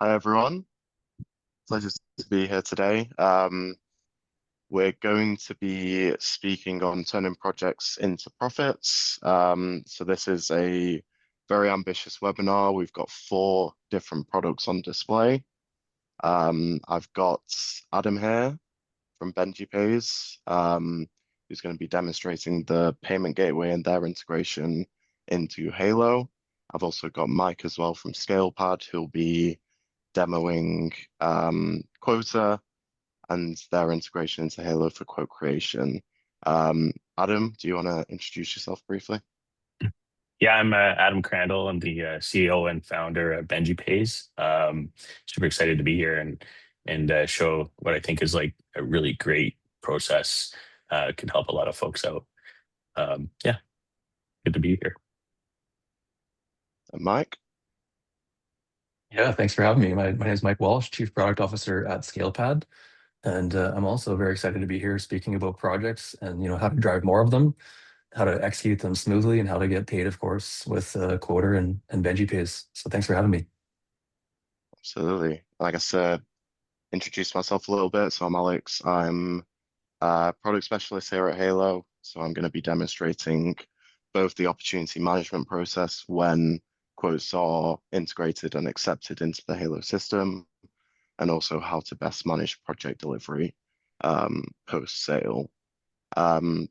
Hi everyone, pleasure to be here today. We're going to be speaking on turning projects into profits. So this is a very ambitious webinar. We've got four different products on display. I've got Adam here from Benji Pays, who's going to be demonstrating the payment gateway and their integration into Halo. I've also got Mike as well from ScalePad, who'll be demoing Quota and their integration into Halo for quote creation. Adam, do you want to introduce yourself briefly? Yeah, I'm Adam Crandall. I'm the CEO and founder of Benji Pays. Super excited to be here and show what I think is like a really great process. Can help a lot of folks out. Yeah, good to be here. And Mike? Yeah, thanks for having me. My name is Mike Walsh, Chief Product Officer at ScalePad, and I'm also very excited to be here speaking about projects and how to drive more of them, how to execute them smoothly, and how to get paid, of course, with Quoter and Benji Pays. So thanks for having me. Absolutely. Like I said, introduce myself a little bit. So I'm Alex. I'm a product specialist here at Halo. So I'm going to be demonstrating both the opportunity management process when quotes are integrated and accepted into the Halo system, and also how to best manage project delivery post-sale. Um,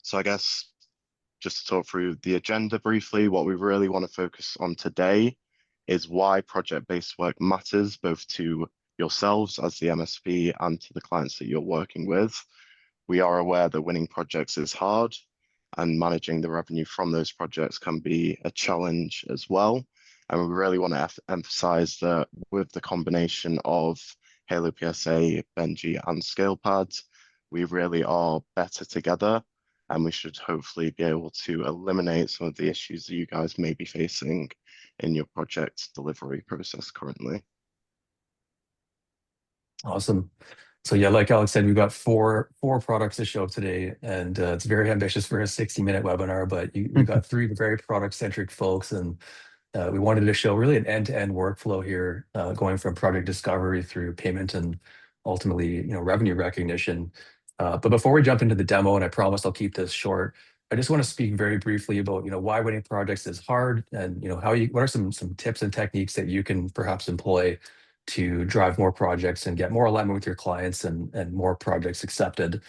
so I guess just to talk through the agenda briefly, what we really want to focus on today is why project-based work matters both to yourselves as the MSP and to the clients that you're working with. We are aware that winning projects is hard and managing the revenue from those projects can be a challenge as well. And we really want to emphasize that with the combination of HaloPSA, Benji, and ScalePad, we really are better together, and we should hopefully be able to eliminate some of the issues that you guys may be facing in your project delivery process currently. Awesome. So yeah, like Alex said, we've got four products to show today, and it's very ambitious for a 60-minute webinar. But we've got three very product-centric folks, and we wanted to show really an end-to-end workflow here, going from project discovery through payment and ultimately, revenue recognition. But before we jump into the demo, and I promise I'll keep this short, I just want to speak very briefly about, why winning projects is hard, and what are some tips and techniques that you can perhaps employ to drive more projects and get more alignment with your clients and more projects accepted.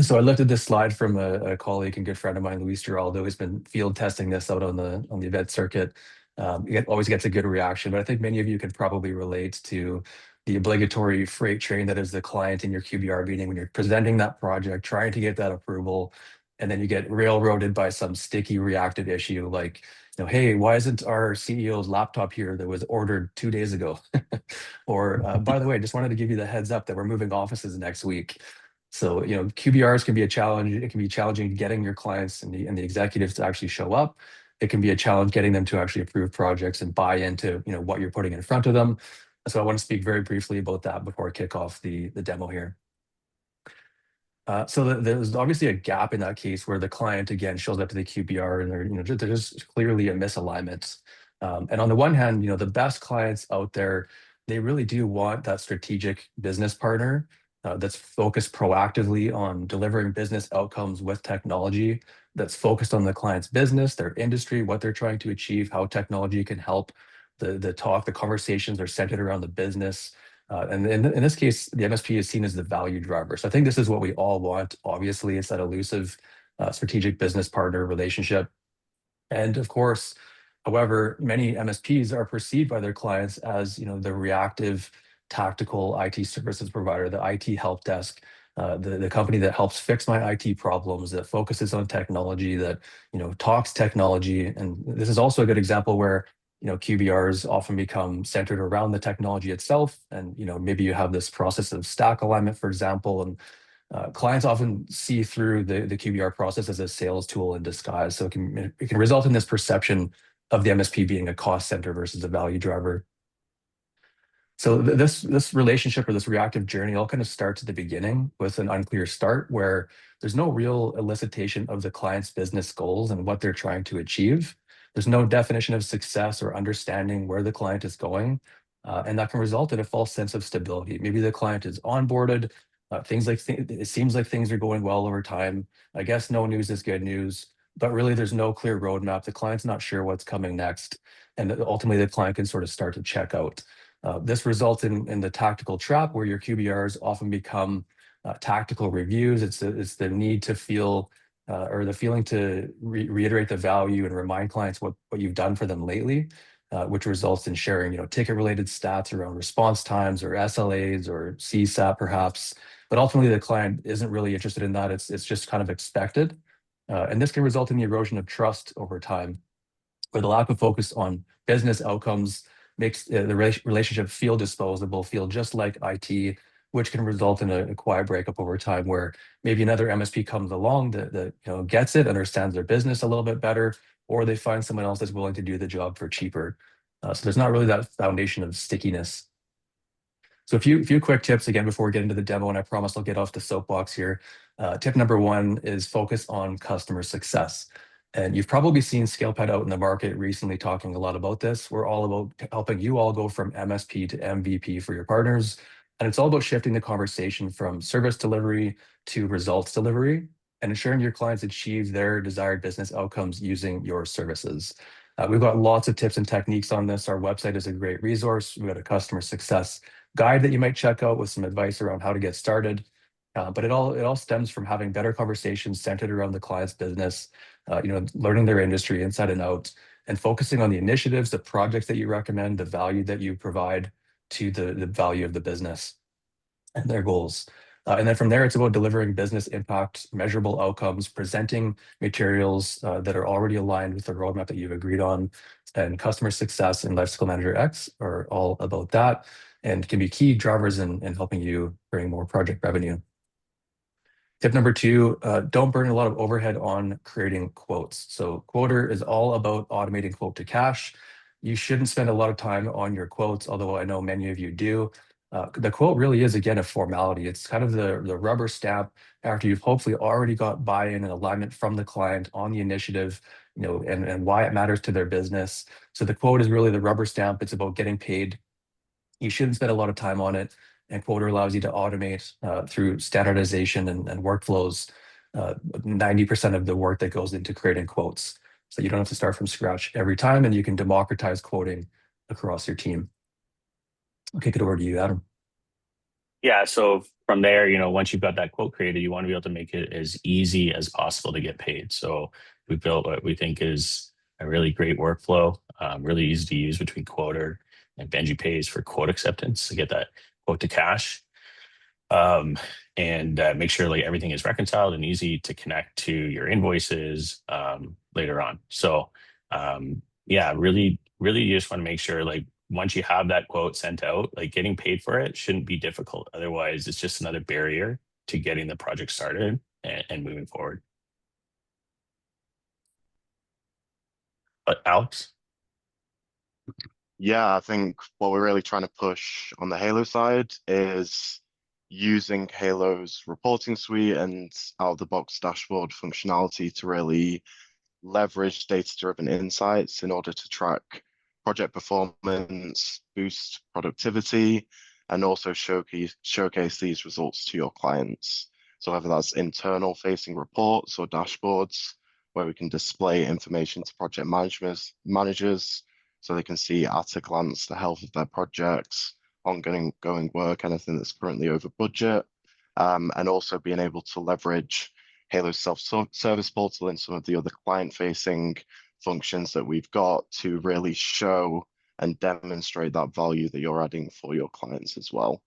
So I looked at this slide from a colleague and good friend of mine, Luis Giraldo, who's been field testing this out on the event circuit. It always gets a good reaction, but I think many of you can probably relate to the obligatory freight train that is the client in your QBR meeting when you're presenting that project, trying to get that approval, and then you get railroaded by some sticky reactive issue like, hey, why isn't our CEO's laptop here that was ordered 2 days ago? Or, by the way, I just wanted to give you the heads up that we're moving offices next week. So, QBRs can be a challenge. It can be challenging getting your clients and the executives to actually show up. It can be a challenge getting them to actually approve projects and buy into, what you're putting in front of them. So I want to speak very briefly about that before I kick off the demo here. So there's obviously a gap in that case where the client again shows up to the QBR and there's clearly a misalignment. And on the one hand, the best clients out there, they really do want that strategic business partner that's focused proactively on delivering business outcomes with technology, that's focused on the client's business, their industry, what they're trying to achieve, how technology can help. The conversations are centered around the business. And in this case, the MSP is seen as the value driver. So I think this is what we all want. Obviously, it's that elusive strategic business partner relationship. And of course, however, many MSPs are perceived by their clients as, the reactive, tactical IT services provider, the IT help desk, the company that helps fix my IT problems, that focuses on technology, that, talks technology. And this is also a good example where QBRs often become centered around the technology itself. And, maybe you have this process of stack alignment, for example, and clients often see through the QBR process as a sales tool in disguise. So it can result in this perception of the MSP being a cost center versus a value driver. So this relationship or this reactive journey all kind of starts at the beginning with an unclear start where there's no real elicitation of the client's business goals and what they're trying to achieve. There's no definition of success or understanding where the client is going. And that can result in a false sense of stability. Maybe the client is onboarded, it seems like things are going well over time. I guess no news is good news, but really there's no clear roadmap. The client's not sure what's coming next. And ultimately the client can sort of start to check out. This results in the tactical trap where your QBRs often become tactical reviews. It's the need to feel or the feeling to reiterate the value and remind clients what you've done for them lately, which results in sharing, ticket-related stats around response times or SLAs or CSAT perhaps. But ultimately, the client isn't really interested in that. It's just kind of expected. And this can result in the erosion of trust over time, where the lack of focus on business outcomes makes the relationship feel disposable, feel just like IT, which can result in a quiet breakup over time where maybe another MSP comes along that gets it, understands their business a little bit better, or they find someone else that's willing to do the job for cheaper. So there's not really that foundation of stickiness. So a few quick tips again before we get into the demo, and I promise I'll get off the soapbox here. Tip number one is focus on customer success. And you've probably seen ScalePad out in the market recently talking a lot about this. We're all about helping you all go from MSP to MVP for your partners. And it's all about shifting the conversation from service delivery to results delivery and ensuring your clients achieve their desired business outcomes using your services. We've got lots of tips and techniques on this. Our website is a great resource. We've got a customer success guide that you might check out with some advice around how to get started. But it all stems from having better conversations centered around the client's business, learning their industry inside and out, and focusing on the initiatives, the projects that you recommend, the value that you provide to the value of the business and their goals. And then from there, it's about delivering business impact, measurable outcomes, presenting materials that are already aligned with the roadmap that you've agreed on. And customer success and Lifecycle Manager X are all about that and can be key drivers in helping you bring more project revenue. Tip number two, don't burn a lot of overhead on creating quotes. So Quoter is all about automating quote to cash. You shouldn't spend a lot of time on your quotes, although I know many of you do. The quote really is, again, a formality. It's kind of the rubber stamp after you've hopefully already got buy-in and alignment from the client on the initiative, and why it matters to their business. So the quote is really the rubber stamp. It's about getting paid. You shouldn't spend a lot of time on it. And Quoter allows you to automate through standardization and workflows 90% of the work that goes into creating quotes. So you don't have to start from scratch every time, and you can democratize quoting across your team. I'll kick it over to you, Adam. Yeah, so from there, once you've got that quote created, you want to be able to make it as easy as possible to get paid. So we built what we think is a really great workflow, really easy to use between Quoter and Benji Pays for quote acceptance to get that quote to cash, and make sure like everything is reconciled and easy to connect to your invoices later on. So yeah, really you just want to make sure like once you have that quote sent out, like getting paid for it shouldn't be difficult. Otherwise, it's just another barrier to getting the project started and moving forward. But Alex? Yeah, I think what we're really trying to push on the Halo side is using Halo's reporting suite and out-of-the-box dashboard functionality to really leverage data-driven insights in order to track project performance, boost productivity, and also showcase these results to your clients. So whether that's internal facing reports or dashboards where we can display information to project managers so they can see at a glance the health of their projects, ongoing work, anything that's currently over budget, and also being able to leverage Halo's self-service portal and some of the other client-facing functions that we've got to really show and demonstrate that value that you're adding for your clients as well.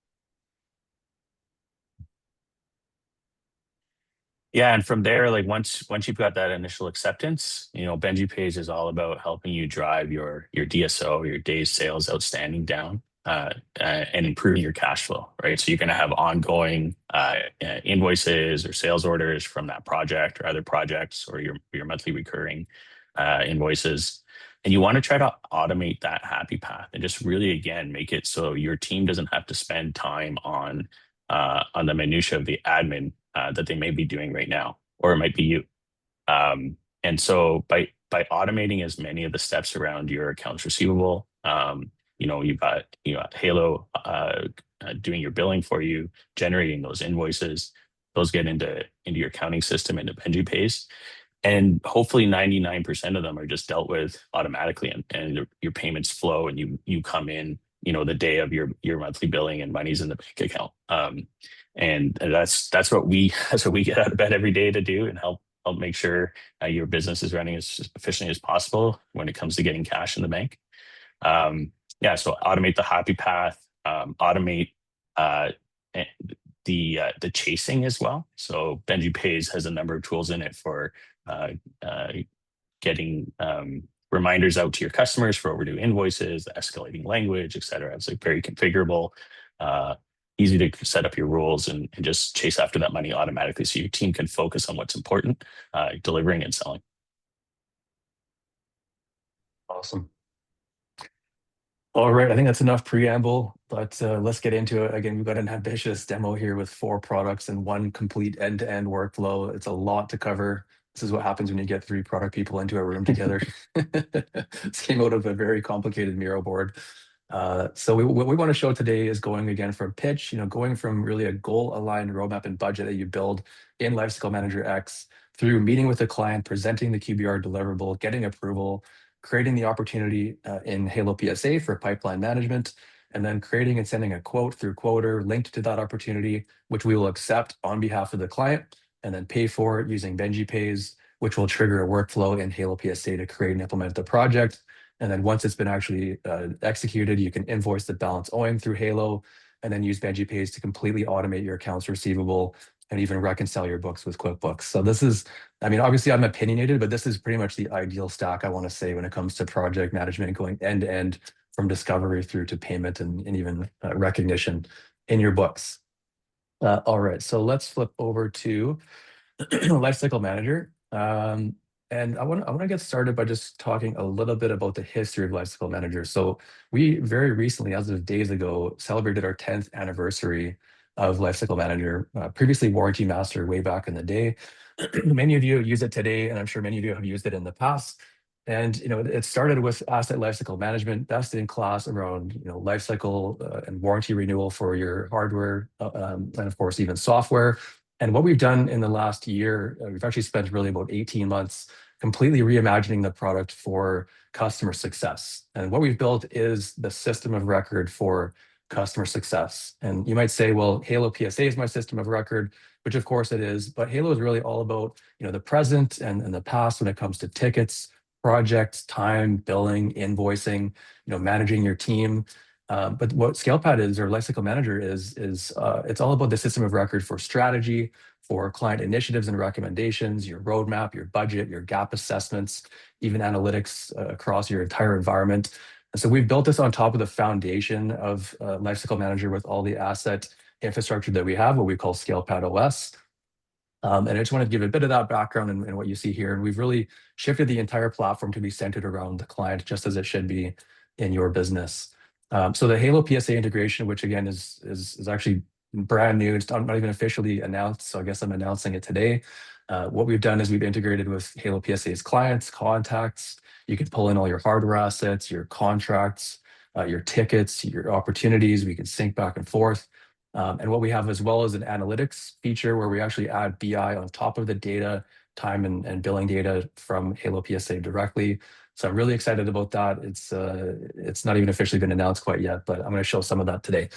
Yeah, and from there, like once you've got that initial acceptance, Benji Pays is all about helping you drive your DSO, your days sales outstanding down, and improving your cash flow, right? So you're going to have ongoing invoices or sales orders from that project or other projects or your monthly recurring invoices. And you want to try to automate that happy path and just really, again, make it so your team doesn't have to spend time on the minutia of the admin that they may be doing right now, or it might be you. And so by automating as many of the steps around your accounts receivable, you've got Halo doing your billing for you, generating those invoices. Those get into your accounting system, into Benji Pays. And hopefully 99% of them are just dealt with automatically, and your payments flow, and you come in, the day of your monthly billing, and money's in the bank account. And that's what we get out of bed every day to do, and help make sure your business is running as efficiently as possible when it comes to getting cash in the bank. So automate the happy path, automate the chasing as well. So Benji Pays has a number of tools in it for getting reminders out to your customers for overdue invoices, the escalating language, et cetera. It's like very configurable, easy to set up your rules, and just chase after that money automatically, so your team can focus on what's important, delivering and selling. Awesome. All right, I think that's enough preamble, but let's get into it. Again, we've got an ambitious demo here with 4 products and 1 complete end-to-end workflow. It's a lot to cover. This is what happens when you get 3 product people into a room together. This came out of a very complicated Miro board. So what we want to show today is going again from pitch, going from really a goal-aligned roadmap and budget that you build in Lifecycle Manager X, through meeting with the client, presenting the QBR deliverable, getting approval, creating the opportunity in HaloPSA for pipeline management, and then creating and sending a quote through Quoter linked to that opportunity, which we will accept on behalf of the client, and then pay for it using Benji Pays, which will trigger a workflow in HaloPSA to create and implement the project. And then once it's been actually executed, you can invoice the balance owing through Halo, and then use Benji Pays to completely automate your accounts receivable and even reconcile your books with QuickBooks. So this is, obviously I'm opinionated, but this is pretty much the ideal stack, I want to say, when it comes to project management, going end to end from discovery through to payment and even recognition in your books. All right, so let's flip over to Lifecycle Manager. And I want to get started by just talking a little bit about the history of Lifecycle Manager. So we very recently, as of days ago, celebrated our 10th anniversary of Lifecycle Manager, previously Warranty Master way back in the day. Many of you use it today, and I'm sure many of you have used it in the past. And it started with asset lifecycle management, best in class around lifecycle and warranty renewal for your hardware, and of course even software. And what we've done in the last year, we've actually spent really about 18 months completely reimagining the product for customer success. And what we've built is the system of record for customer success. And you might say, well, HaloPSA is my system of record, which of course it is, but Halo is really all about the present and the past when it comes to tickets, projects, time, billing, invoicing, managing your team. But what ScalePad is, or Lifecycle Manager is it's all about the system of record for strategy, for client initiatives and recommendations, your roadmap, your budget, your gap assessments, even analytics across your entire environment. And so we've built this on top of the foundation of Lifecycle Manager with all the asset infrastructure that we have, what we call ScalePad OS. And I just want to give a bit of that background in what you see here. And we've really shifted the entire platform to be centered around the client, just as it should be in your business. So the HaloPSA integration, which again is actually brand new, it's not even officially announced, so I guess I'm announcing it today. What we've done is we've integrated with HaloPSA's clients, contacts. You can pull in all your hardware assets, your contracts, your tickets, your opportunities. We can sync back and forth. And what we have as well is an analytics feature where we actually add BI on top of the data, time and billing data from HaloPSA directly. So I'm really excited about that. It's not even officially been announced quite yet, but I'm going to show some of that today.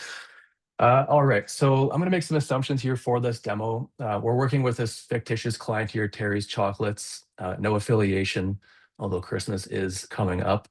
All right, so I'm going to make some assumptions here for this demo. We're working with this fictitious client here, Terry's Chocolates, no affiliation, although Christmas is coming up.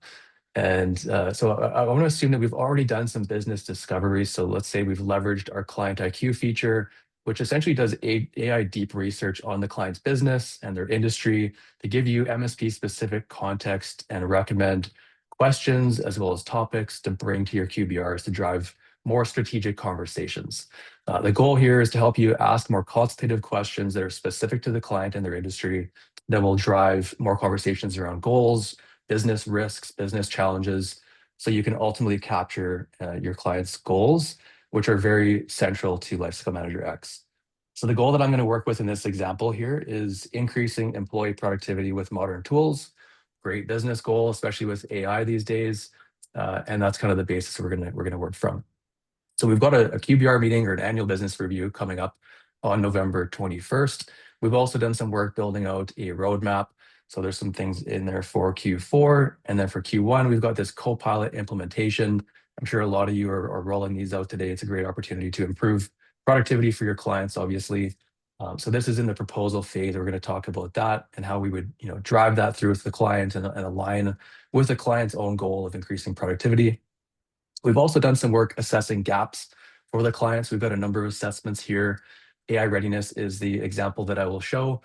And so I want to assume that we've already done some business discovery. So let's say we've leveraged our Client IQ feature, which essentially does AI deep research on the client's business and their industry to give you MSP-specific context and recommend questions as well as topics to bring to your QBRs to drive more strategic conversations. The goal here is to help you ask more consultative questions that are specific to the client and their industry that will drive more conversations around goals, business risks, business challenges, so you can ultimately capture your client's goals, which are very central to Lifecycle Manager X. So the goal that I'm going to work with in this example here is increasing employee productivity with modern tools. Great business goal, especially with AI these days. And that's kind of the basis we're gonna work from. So we've got a QBR meeting or an annual business review coming up on November 21st. We've also done some work building out a roadmap. So there's some things in there for Q4. And then for Q1, we've got this Copilot implementation. I'm sure a lot of you are rolling these out today. It's a great opportunity to improve productivity for your clients, obviously. So this is in the proposal phase. We're going to talk about that and how we would drive that through with the client and align with the client's own goal of increasing productivity. We've also done some work assessing gaps for the clients. We've got a number of assessments here. AI readiness is the example that I will show.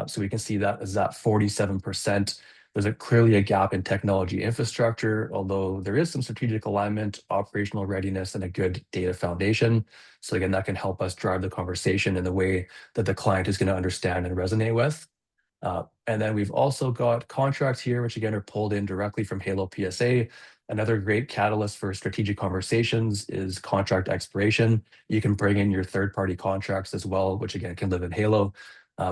So we can see that as that 47%. There's clearly a gap in technology infrastructure, although there is some strategic alignment, operational readiness, and a good data foundation. So again, that can help us drive the conversation in the way that the client is going to understand and resonate with. And then we've also got contracts here, which again are pulled in directly from HaloPSA. Another great catalyst for strategic conversations is contract expiration. You can bring in your third-party contracts as well, which again can live in Halo.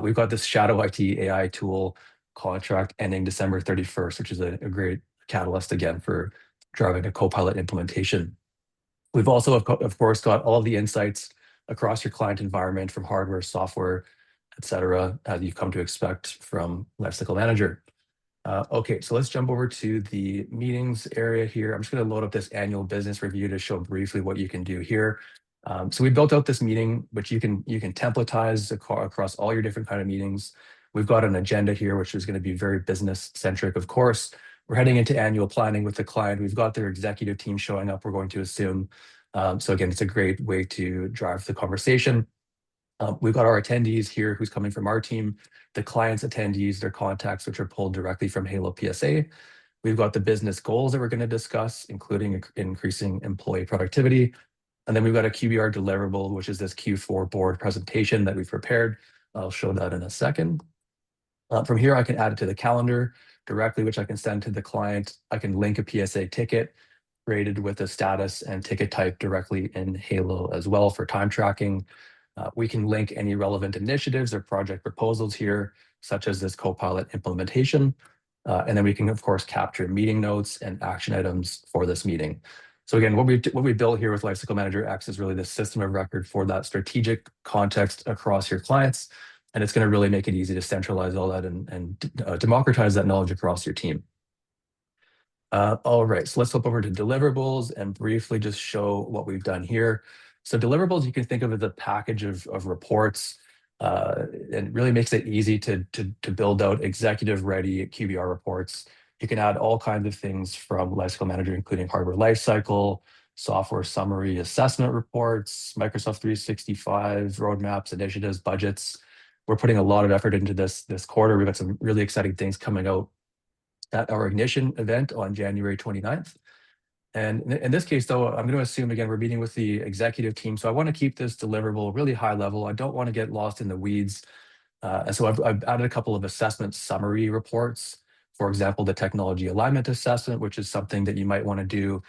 We've got this Shadow IT AI tool contract ending December 31st, which is a great catalyst again for driving a Copilot implementation. We've also, of course, got all of the insights across your client environment from hardware, software, et cetera, as you've come to expect from Lifecycle Manager. Okay, so let's jump over to the meetings area here. I'm just going to load up this annual business review to show briefly what you can do here. So we built out this meeting, which you can templatize across all your different kind of meetings. We've got an agenda here, which is going to be very business centric, of course. We're heading into annual planning with the client. We've got their executive team showing up, we're going to assume. So again, it's a great way to drive the conversation. We've got our attendees here who's coming from our team, the client's attendees, their contacts, which are pulled directly from HaloPSA. We've got the business goals that we're going to discuss, including increasing employee productivity. And then we've got a QBR deliverable, which is this Q4 board presentation that we've prepared. I'll show that in a second. From here, I can add it to the calendar directly, which I can send to the client. I can link a PSA ticket created with a status and ticket type directly in Halo as well for time tracking. We can link any relevant initiatives or project proposals here, such as this Copilot implementation. And then we can, of course, capture meeting notes and action items for this meeting. So again, what we built here with Lifecycle Manager X is really the system of record for that strategic context across your clients. And it's going to really make it easy to centralize all that and democratize that knowledge across your team. All right, so let's flip over to deliverables and briefly just show what we've done here. So deliverables, you can think of as a package of reports, and really makes it easy to build out executive-ready QBR reports. You can add all kinds of things from Lifecycle Manager, including hardware lifecycle, software summary assessment reports, Microsoft 365, roadmaps, initiatives, budgets. We're putting a lot of effort into this quarter. We've got some really exciting things coming out at our Ignition event on January 29th. And in this case, though, I'm going to assume, again, we're meeting with the executive team. So I want to keep this deliverable really high level. I don't want to get lost in the weeds. And so I've added a couple of assessment summary reports. For example, the technology alignment assessment, which is something that you might want to do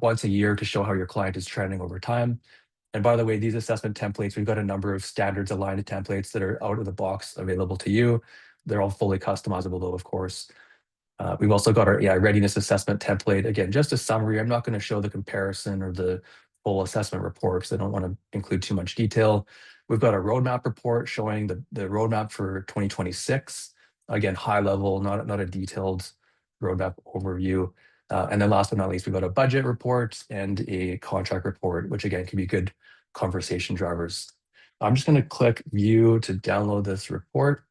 once a year to show how your client is trending over time. And by the way, these assessment templates, we've got a number of standards aligned templates that are out of the box available to you. They're all fully customizable, though, of course. We've also got our AI readiness assessment template. Again, just a summary. I'm not going to show the comparison or the full assessment report because I don't want to include too much detail. We've got a roadmap report showing the roadmap for 2026. Again, high level, not a detailed roadmap overview. And then last but not least, we've got a budget report and a contract report, which again can be good conversation drivers. I'm just going to click view to download this report.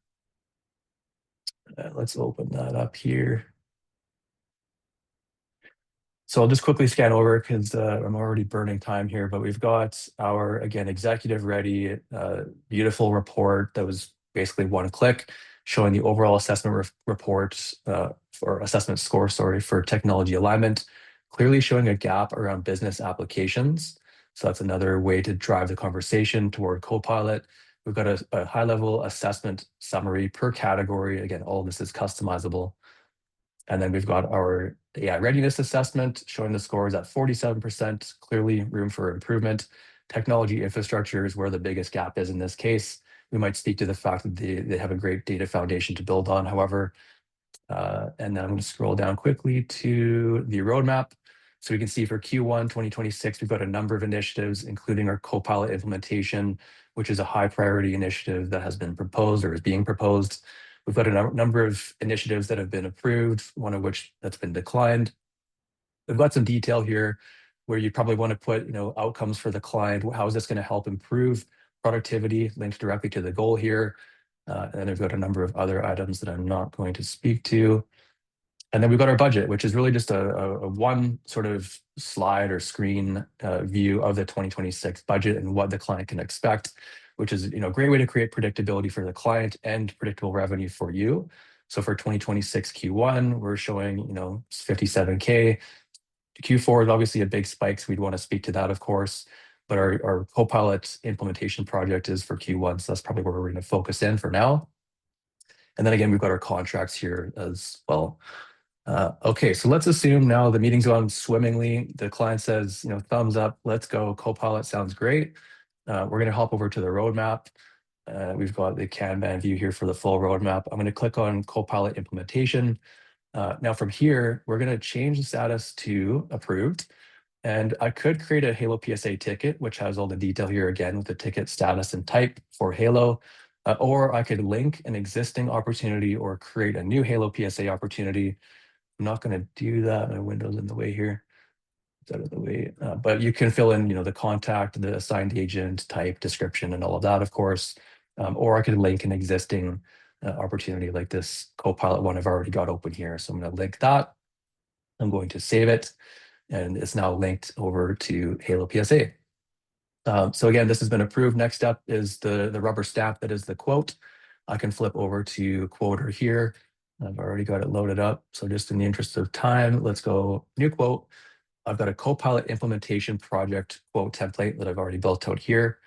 Let's open that up here. So I'll just quickly scan over because I'm already burning time here, but we've got our, again, executive ready, beautiful report that was basically one click showing the overall assessment report or assessment score, sorry, for technology alignment, clearly showing a gap around business applications. So that's another way to drive the conversation toward Copilot. We've got a high-level assessment summary per category. Again, all of this is customizable. And then we've got our AI readiness assessment showing the scores at 47%, clearly room for improvement. Technology infrastructure is where the biggest gap is in this case. We might speak to the fact that they have a great data foundation to build on, however. And then I'm going to scroll down quickly to the roadmap. So we can see for Q1 2026, we've got a number of initiatives, including our Copilot implementation, which is a high priority initiative that has been proposed or is being proposed. We've got a number of initiatives that have been approved, one of which that's been declined. We've got some detail here where you probably want to put, outcomes for the client. How is this going to help improve productivity, linked directly to the goal here. And then we've got a number of other items that I'm not going to speak to. And then we've got our budget, which is really just a one sort of slide or screen view of the 2026 budget and what the client can expect, which is a great way to create predictability for the client and predictable revenue for you. So for 2026 Q1, we're showing 57K. Q4 is obviously a big spike, so we'd want to speak to that, of course. But our Copilot implementation project is for Q1, so that's probably where we're going to focus in for now. And then again, we've got our contracts here as well. Okay, so let's assume now the meeting's gone swimmingly. The client says, thumbs up, let's go. Copilot sounds great. We're going to hop over to the roadmap. We've got the Kanban view here for the full roadmap. I'm going to click on Copilot implementation. Now from here, we're going to change the status to approved. And I could create a HaloPSA ticket, which has all the detail here again with the ticket status and type for Halo. Or I could link an existing opportunity or create a new HaloPSA opportunity. I'm not going to do that. My window's in the way here. It's out of the way. But you can fill in, the contact, the assigned agent, type, description, and all of that, of course. Or I could link an existing opportunity like this Copilot one I've already got open here. So I'm going to link that. I'm going to save it. And it's now linked over to HaloPSA. So again, this has been approved. Next up is the rubber stamp that is the quote. I can flip over to quoter here. I've already got it loaded up. So just in the interest of time, let's go new quote. I've got a Copilot implementation project quote template that I've already built out here.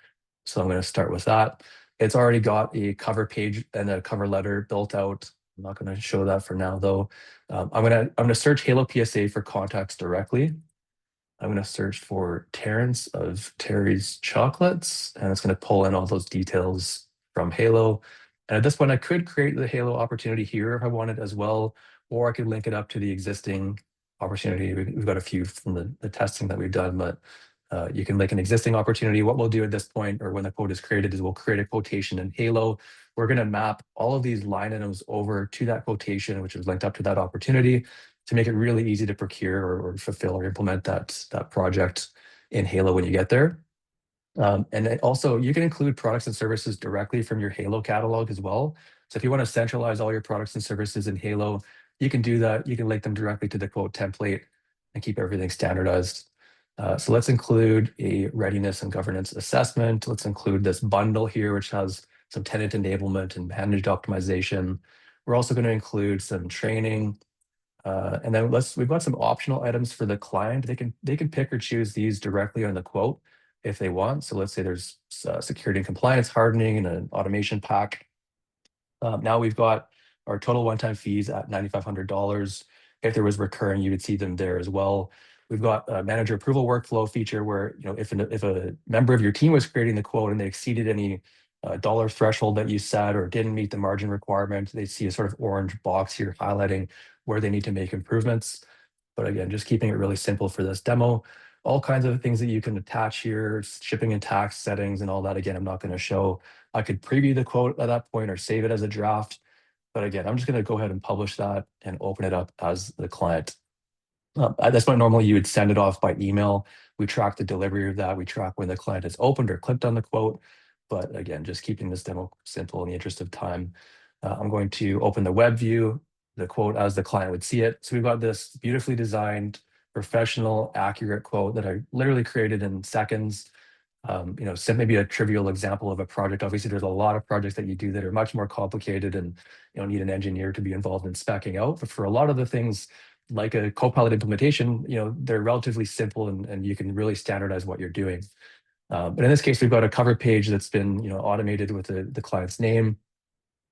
So I'm going to start with that. It's already got a cover page and a cover letter built out. I'm not going to show that for now, though. I'm going to search HaloPSA for contacts directly. I'm going to search for Terrence of Terry's Chocolates, and it's going to pull in all those details from Halo. And at this point, I could create the Halo opportunity here if I wanted as well, or I could link it up to the existing opportunity. We've got a few from the testing that we've done, but you can link an existing opportunity. What we'll do at this point, or when the quote is created, is we'll create a quotation in Halo. We're going to map all of these line items over to that quotation, which is linked up to that opportunity, to make it really easy to procure or fulfill or implement that project in Halo when you get there. And also, you can include products and services directly from your Halo catalog as well. So if you want to centralize all your products and services in Halo, you can do that. You can link them directly to the quote template and keep everything standardized. So let's include a readiness and governance assessment. Let's include this bundle here, which has some tenant enablement and managed optimization. We're also going to include some training. And then we've got some optional items for the client. They can pick or choose these directly on the quote if they want. So let's say there's security and compliance hardening and an automation pack. Now we've got our total one-time fees at $9,500. If there was recurring, you would see them there as well. We've got a manager approval workflow feature where, if a member of your team was creating the quote and they exceeded any dollar threshold that you set or didn't meet the margin requirement, they see a sort of orange box here highlighting where they need to make improvements. But again, just keeping it really simple for this demo. All kinds of things that you can attach here, shipping and tax settings and all that. Again, I'm not going to show. I could preview the quote at that point or save it as a draft. But again, I'm just going to go ahead and publish that and open it up as the client. At this point, normally you would send it off by email. We track the delivery of that. We track when the client has opened or clicked on the quote. But again, just keeping this demo simple in the interest of time. I'm going to open the web view, the quote as the client would see it. So we've got this beautifully designed, professional, accurate quote that I literally created in seconds. Maybe a trivial example of a project. Obviously, there's a lot of projects that you do that are much more complicated and need an engineer to be involved in speccing out. But for a lot of the things, like a Copilot implementation, they're relatively simple and you can really standardize what you're doing. But in this case, we've got a cover page that's been automated with the client's name.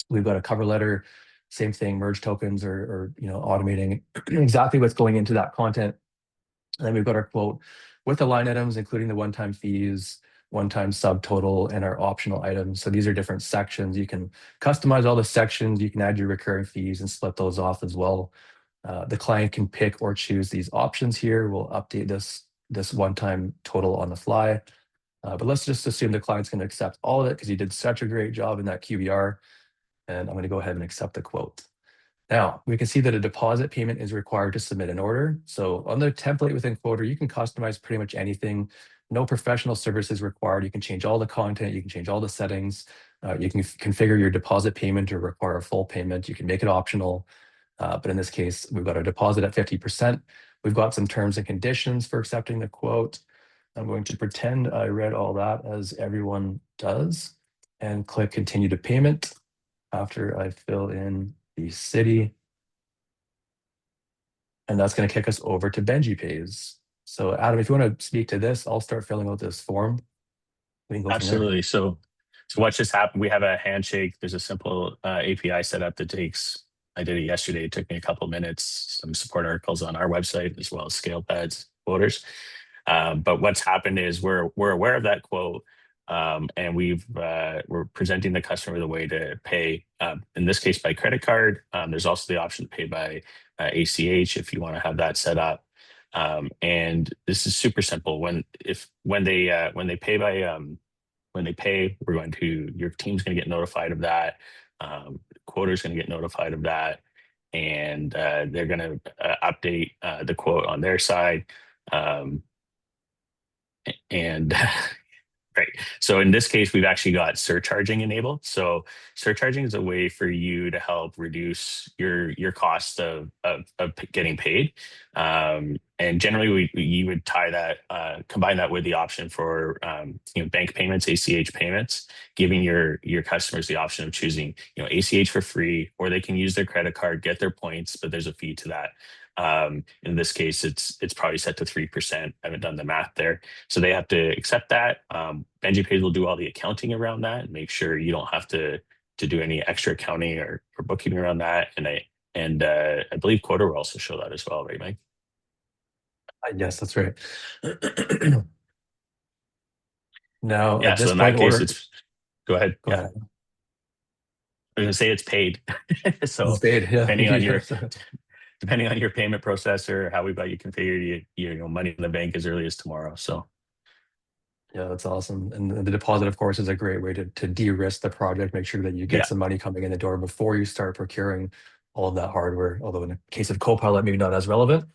We've got a cover letter, same thing, merge tokens or automating exactly what's going into that content. And then we've got our quote with the line items, including the one-time fees, one-time subtotal, and our optional items. So these are different sections. You can customize all the sections. You can add your recurring fees and split those off as well. The client can pick or choose these options here. We'll update this one-time total on the fly. But let's just assume the client's going to accept all of it because he did such a great job in that QBR. And I'm going to go ahead and accept the quote. Now, we can see that a deposit payment is required to submit an order. So on the template within Quoter, you can customize pretty much anything. No professional services required. You can change all the content. You can change all the settings. You can configure your deposit payment or require a full payment. You can make it optional. But in this case, we've got a deposit at 50%. We've got some terms and conditions for accepting the quote. I'm going to pretend I read all that as everyone does and click continue to payment after I fill in the city. And that's going to kick us over to Benji Pays. So Adam, if you want to speak to this, I'll start filling out this form. We can go from there. Absolutely. So what just happened, we have a handshake. There's a simple API setup that takes, I did it yesterday. It took me a couple minutes, some support articles on our website, as well as ScalePad's quoters. But what's happened is we're aware of that quote, and we're presenting the customer the way to pay. In this case, by credit card. There's also the option to pay by ACH if you want to have that set up. And this is super simple. When they pay by your team's going to get notified of that. Quoter's going to get notified of that, and they're going to update the quote on their side. And right. So in this case, we've actually got surcharging enabled. So surcharging is a way for you to help reduce your cost of getting paid. And generally, you would tie that, combine that with the option for bank payments, ACH payments, giving your customers the option of choosing ACH for free, or they can use their credit card, get their points, but there's a fee to that. In this case, it's probably set to 3%. I haven't done the math there. So they have to accept that. Benji Pays will do all the accounting around that and make sure you don't have to do any extra accounting or bookkeeping around that. And I believe Quoter will also show that as well, right, Mike? Yes, that's right. Now, Yeah, at this so in point, that case, it's go ahead. Go ahead. I was gonna say it's paid. So It's paid, yeah. depending on your payment processor, how we've got you configured, money in the bank as early as tomorrow. So yeah, that's awesome. And the deposit, of course, is a great way to de-risk the project, make sure that you get some money coming in the door before you start procuring all of that hardware. Although in the case of Copilot, maybe not as relevant.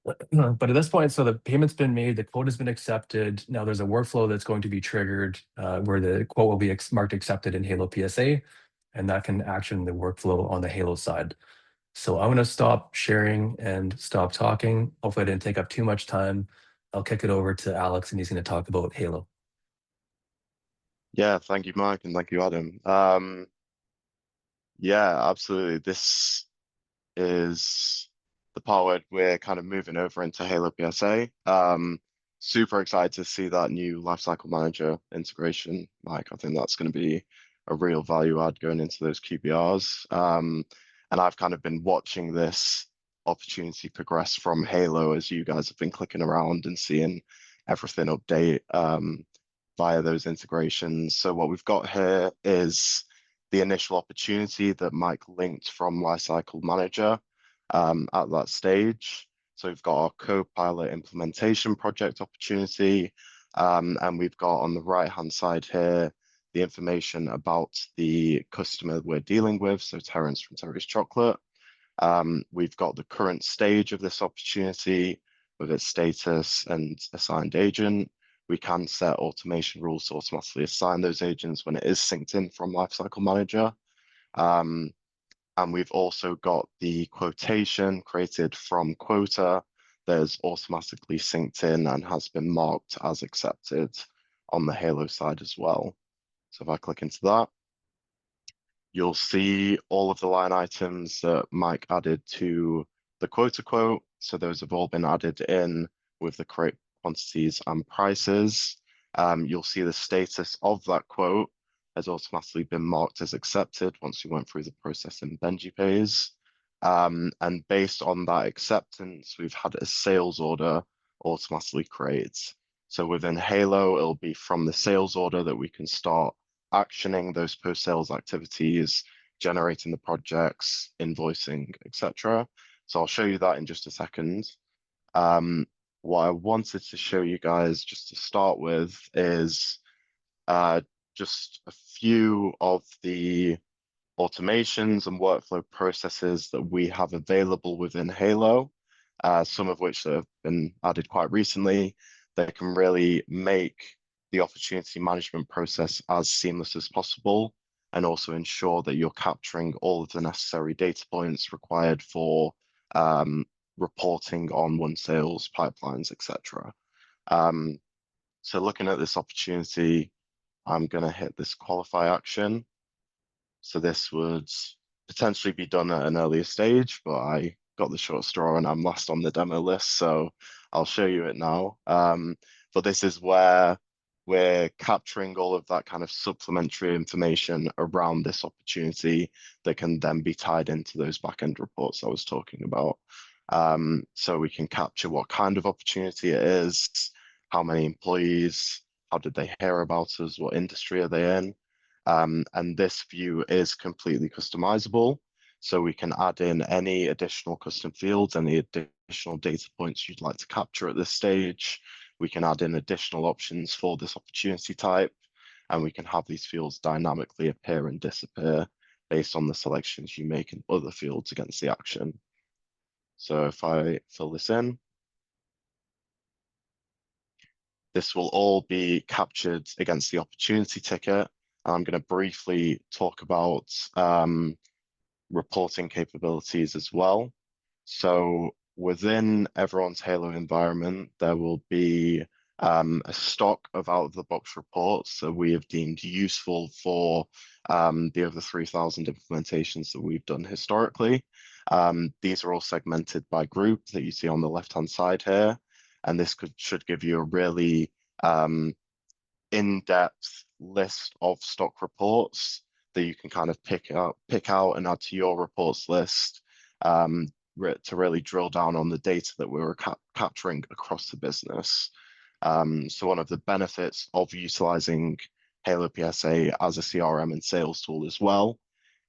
But at this point, so the payment's been made, the quote has been accepted. Now there's a workflow that's going to be triggered where the quote will be marked accepted in HaloPSA, and that can action the workflow on the Halo side. So I'm going to stop sharing and stop talking. Hopefully I didn't take up too much time. I'll kick it over to Alex, and he's going to talk about Halo. Yeah, thank you, Mike, and thank you, Adam. Yeah, absolutely. This is the part where we're kind of moving over into HaloPSA. Super excited to see that new lifecycle manager integration, Mike. I think that's going to be a real value add going into those QBRs. And I've kind of been watching this opportunity progress from Halo as you guys have been clicking around and seeing everything update via those integrations. So what we've got here is the initial opportunity that Mike linked from Lifecycle Manager at that stage. So we've got our Copilot implementation project opportunity, and we've got on the right-hand side here the information about the customer we're dealing with, so Terence from Terry's Chocolate. We've got the current stage of this opportunity with its status and assigned agent. We can set automation rules to automatically assign those agents when it is synced in from Lifecycle Manager. And we've also got the quotation created from Quota that is automatically synced in and has been marked as accepted on the Halo side as well. So if I click into that, you'll see all of the line items that Mike added to the Quota quote. So those have all been added in with the correct quantities and prices. You'll see the status of that quote has automatically been marked as accepted once you went through the process in Benji Pays. And based on that acceptance, we've had a sales order automatically created. So within Halo, it'll be from the sales order that we can start actioning those post-sales activities, generating the projects, invoicing, etc. So I'll show you that in just a second. What I wanted to show you guys just to start with is just a few of the automations and workflow processes that we have available within Halo, some of which have been added quite recently. That can really make the opportunity management process as seamless as possible, and also ensure that you're capturing all of the necessary data points required for reporting on won sales, pipelines, etc. So looking at this opportunity, I'm going to hit this qualify action. So this would potentially be done at an earlier stage, but I got the short straw and I'm last on the demo list, so I'll show you it now. But this is where we're capturing all of that kind of supplementary information around this opportunity that can then be tied into those back-end reports I was talking about. So we can capture what kind of opportunity it is, how many employees, how did they hear about us, what industry are they in? And this view is completely customizable. So we can add in any additional custom fields, any additional data points you'd like to capture at this stage. We can add in additional options for this opportunity type, and we can have these fields dynamically appear and disappear based on the selections you make in other fields against the action. So if I fill this in, this will all be captured against the opportunity ticket. I'm going to briefly talk about reporting capabilities as well. So within everyone's Halo environment, there will be a stock of out-of-the-box reports that we have deemed useful for the over 3,000 implementations that we've done historically. These are all segmented by group that you see on the left-hand side here, and this should give you a really in-depth list of stock reports that you can kind of pick out and add to your reports list to really drill down on the data that we were capturing across the business. So one of the benefits of utilizing HaloPSA as a CRM and sales tool as well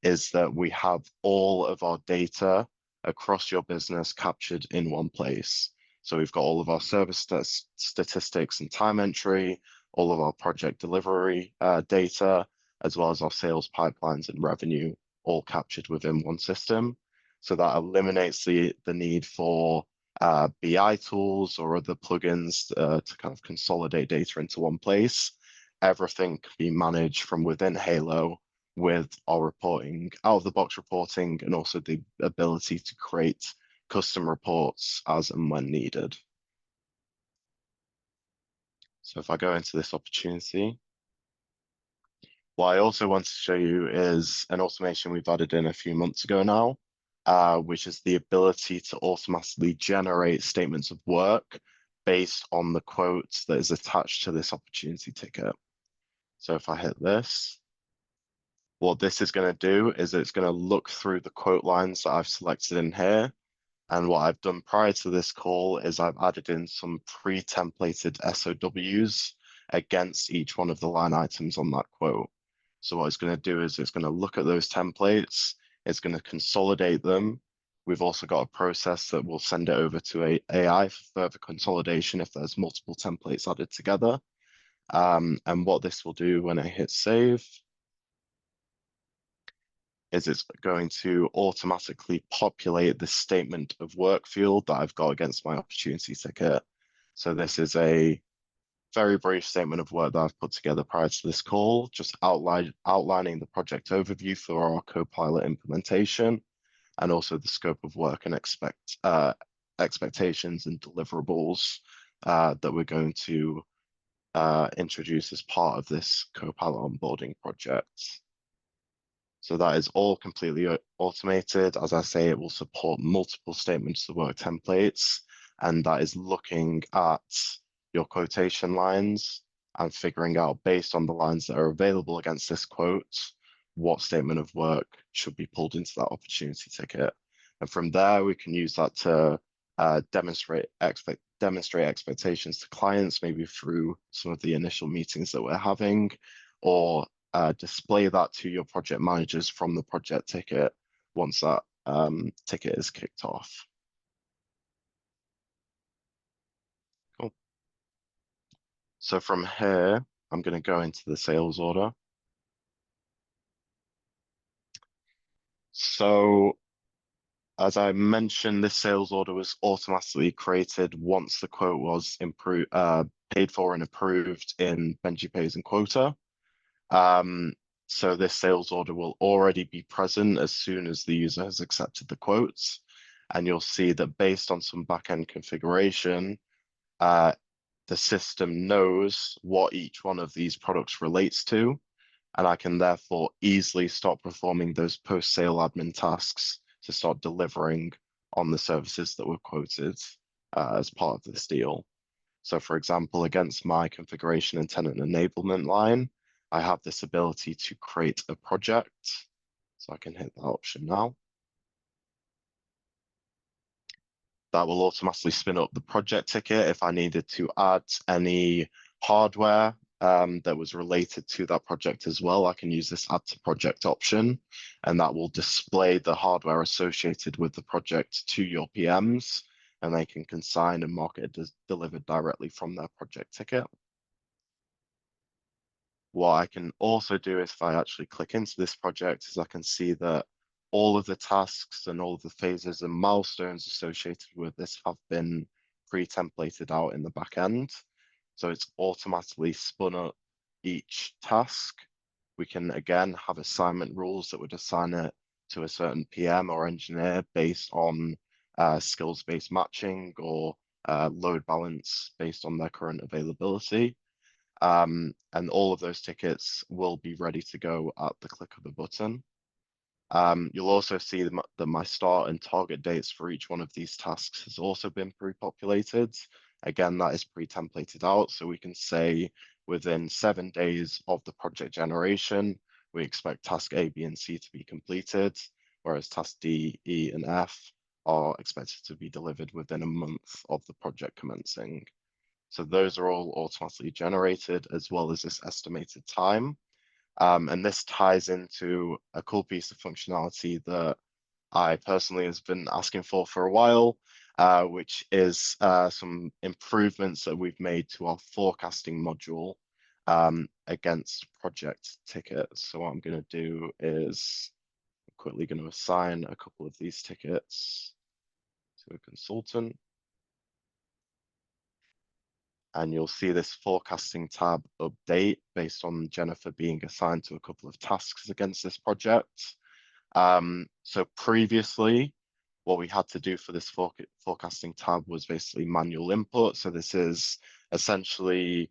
is that we have all of our data across your business captured in one place. So we've got all of our service statistics and time entry, all of our project delivery data, as well as our sales pipelines and revenue, all captured within one system. So that eliminates the need for BI tools or other plugins to kind of consolidate data into one place. Everything can be managed from within Halo with our reporting, out-of-the-box reporting, and also the ability to create custom reports as and when needed. So if I go into this opportunity, what I also want to show you is an automation we've added in a few months ago now, which is the ability to automatically generate statements of work based on the quote that is attached to this opportunity ticket. So if I hit this, what this is going to do is it's going to look through the quote lines that I've selected in here. And what I've done prior to this call is I've added in some pre-templated SOWs against each one of the line items on that quote. So what it's going to do is it's going to look at those templates, it's going to consolidate them. We've also got a process that will send it over to AI for further consolidation if there's multiple templates added together. And what this will do when I hit save is it's going to automatically populate the statement of work field that I've got against my opportunity ticket. So this is a very brief statement of work that I've put together prior to this call, just outlining the project overview for our Copilot implementation, and also the scope of work and expectations and deliverables that we're going to introduce as part of this Copilot onboarding project. So that is all completely automated. As I say, it will support multiple statements of work templates, and that is looking at your quotation lines and figuring out, based on the lines that are available against this quote, what statement of work should be pulled into that opportunity ticket. And from there, we can use that to demonstrate expectations to clients, maybe through some of the initial meetings that we're having, or display that to your project managers from the project ticket once that ticket is kicked off. Cool. So from here, I'm going to go into the sales order. So as I mentioned, this sales order was automatically created once the quote was paid for and approved in Benji Pays and Quota. So this sales order will already be present as soon as the user has accepted the quotes. And you'll see that based on some backend configuration, the system knows what each one of these products relates to, and I can therefore easily start performing those post-sale admin tasks to start delivering on the services that were quoted as part of this deal. So for example, against my configuration and tenant enablement line, I have this ability to create a project. So I can hit that option now. That will automatically spin up the project ticket if I needed to add any hardware that was related to that project as well. I can use this add to project option, and that will display the hardware associated with the project to your PMs, and they can consign and mark it as delivered directly from their project ticket. What I can also do is if I actually click into this project is I can see that all of the tasks and all of the phases and milestones associated with this have been pre-templated out in the back end. So it's automatically spun up each task. We can again have assignment rules that would assign it to a certain PM or engineer based on skills-based matching or load balance based on their current availability. And all of those tickets will be ready to go at the click of a button. You'll also see that my start and target dates for each one of these tasks has also been pre-populated. Again, that is pre-templated out, so we can say within 7 days of the project generation, we expect task A, B, and C to be completed, whereas task D, E, and F are expected to be delivered within a month of the project commencing. So those are all automatically generated as well as this estimated time. And this ties into a cool piece of functionality that I personally has been asking for a while, which is some improvements that we've made to our forecasting module against project tickets. So what I'm going to do is I'm quickly going to assign a couple of these tickets to a consultant. And you'll see this forecasting tab update based on Jennifer being assigned to a couple of tasks against this project. So previously, what we had to do for this forecasting tab was basically manual input. So this is essentially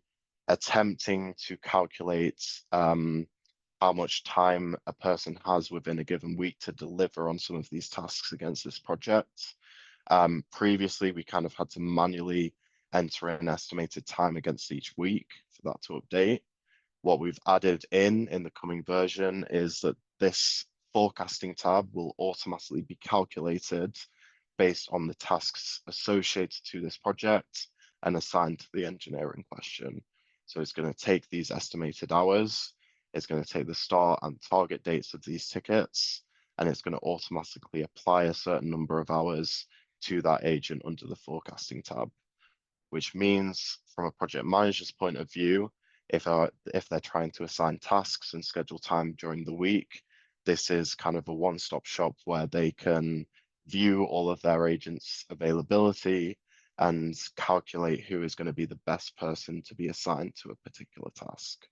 attempting to calculate how much time a person has within a given week to deliver on some of these tasks against this project. Previously, we kind of had to manually enter an estimated time against each week for that to update. What we've added in the coming version is that this forecasting tab will automatically be calculated based on the tasks associated to this project and assigned to the engineer in question. So it's going to take these estimated hours, it's going to take the start and target dates of these tickets, and it's going to automatically apply a certain number of hours to that agent under the forecasting tab, which means from a project manager's point of view, if they're trying to assign tasks and schedule time during the week, this is kind of a one-stop shop where they can view all of their agents' availability and calculate who is going to be the best person to be assigned to a particular task.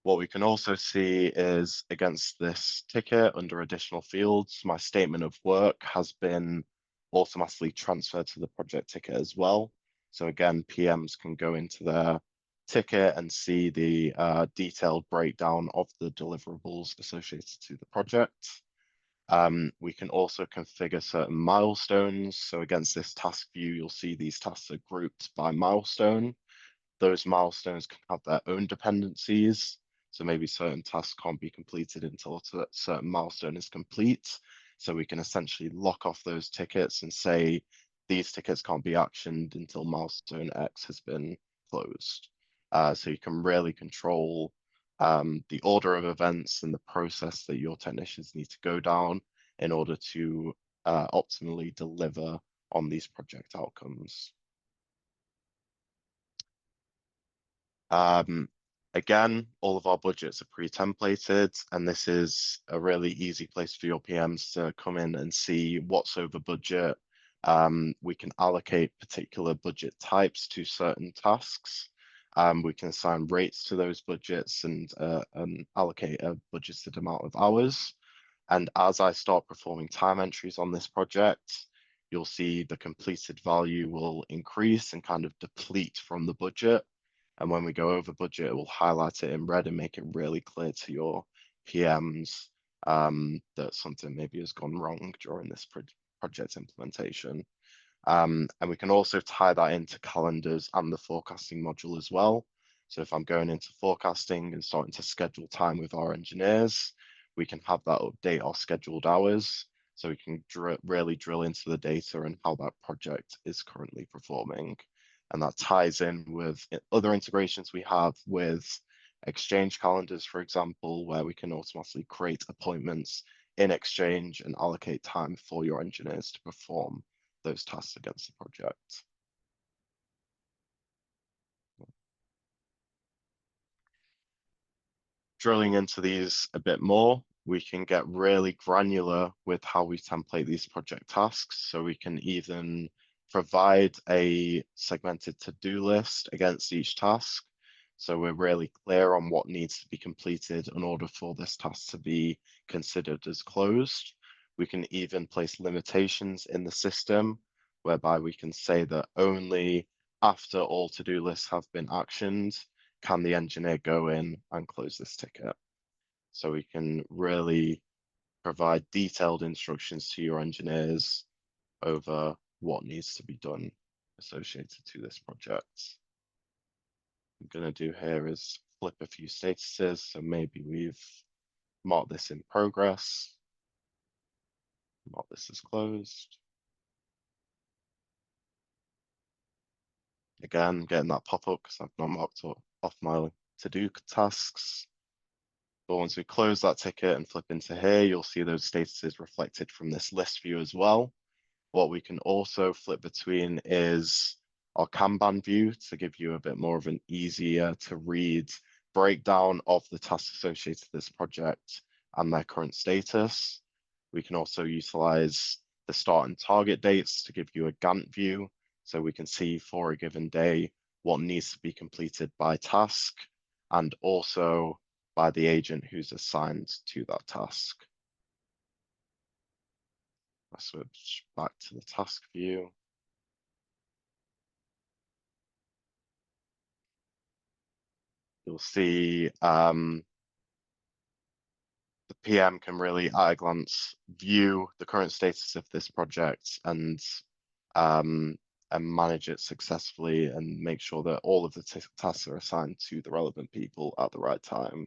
What we can also see is against this ticket under additional fields, my statement of work has been automatically transferred to the project ticket as well. So again, PMs can go into their ticket and see the detailed breakdown of the deliverables associated to the project. We can also configure certain milestones. So against this task view, you'll see these tasks are grouped by milestone. Those milestones can have their own dependencies. So maybe certain tasks can't be completed until a certain milestone is complete. So we can essentially lock off those tickets and say, these tickets can't be actioned until milestone X has been closed. So you can really control the order of events and the process that your technicians need to go down in order to optimally deliver on these project outcomes. Again, all of our budgets are pre-templated, and this is a really easy place for your PMs to come in and see what's over budget. We can allocate particular budget types to certain tasks. We can assign rates to those budgets and allocate a budgeted amount of hours. And as I start performing time entries on this project, you'll see the completed value will increase and kind of deplete from the budget. And when we go over budget, it will highlight it in red and make it really clear to your PMs that something maybe has gone wrong during this project implementation. And we can also tie that into calendars and the forecasting module as well. So if I'm going into forecasting and starting to schedule time with our engineers, we can have that update our scheduled hours. So we can really drill into the data and how that project is currently performing. And that ties in with other integrations we have with Exchange calendars, for example, where we can automatically create appointments in Exchange and allocate time for your engineers to perform those tasks against the project. Drilling into these a bit more, we can get really granular with how we template these project tasks. So we can even provide a segmented to-do list against each task. So we're really clear on what needs to be completed in order for this task to be considered as closed. We can even place limitations in the system whereby we can say that only after all to-do lists have been actioned can the engineer go in and close this ticket. So we can really provide detailed instructions to your engineers over what needs to be done associated to this project. I'm going to do here is flip a few statuses. So maybe we've marked this in progress, mark this as closed. Again, getting that pop-up because I've not marked off my to-do tasks. But once we close that ticket and flip into here, you'll see those statuses reflected from this list view as well. What we can also flip between is our Kanban view to give you a bit more of an easier to read breakdown of the tasks associated with this project and their current status. We can also utilize the start and target dates to give you a Gantt view, so we can see for a given day what needs to be completed by task and also by the agent who's assigned to that task. I switch back to the task view. You'll see the PM can really at a glance view the current status of this project and manage it successfully and make sure that all of the tasks are assigned to the relevant people at the right time.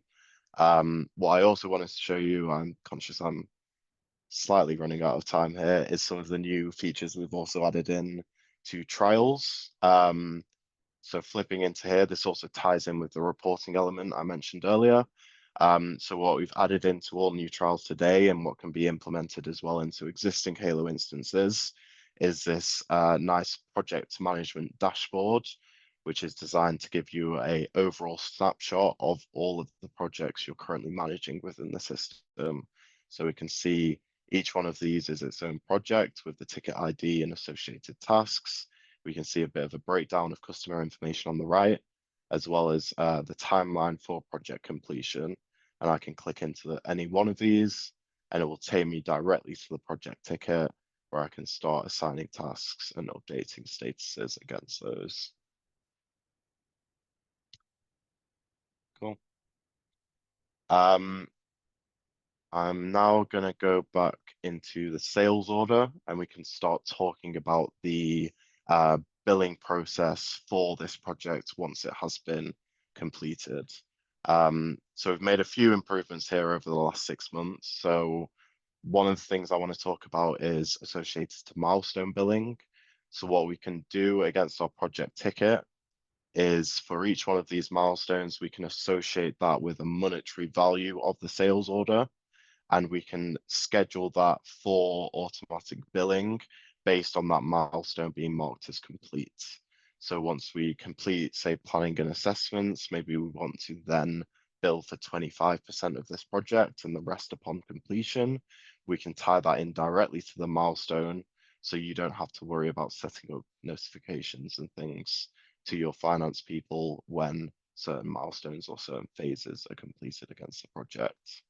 What I also wanted to show you, I'm conscious I'm slightly running out of time here, is some of the new features we've also added in to trials. So flipping into here, this also ties in with the reporting element I mentioned earlier. So what we've added into all new trials today and what can be implemented as well into existing Halo instances is this nice project management dashboard, which is designed to give you an overall snapshot of all of the projects you're currently managing within the system. So we can see each one of these is its own project with the ticket ID and associated tasks. We can see a bit of a breakdown of customer information on the right, as well as the timeline for project completion. And I can click into any one of these and it will take me directly to the project ticket where I can start assigning tasks and updating statuses against those. Cool. I'm now going to go back into the sales order and we can start talking about the billing process for this project once it has been completed. So we've made a few improvements here over the last 6 months. So one of the things I want to talk about is associated to milestone billing. So what we can do against our project ticket is for each one of these milestones, we can associate that with a monetary value of the sales order, and we can schedule that for automatic billing based on that milestone being marked as complete. So once we complete, say, planning and assessments, maybe we want to then bill for 25% of this project and the rest upon completion. We can tie that in directly to the milestone, so you don't have to worry about setting up notifications and things to your finance people when certain milestones or certain phases are completed against the project.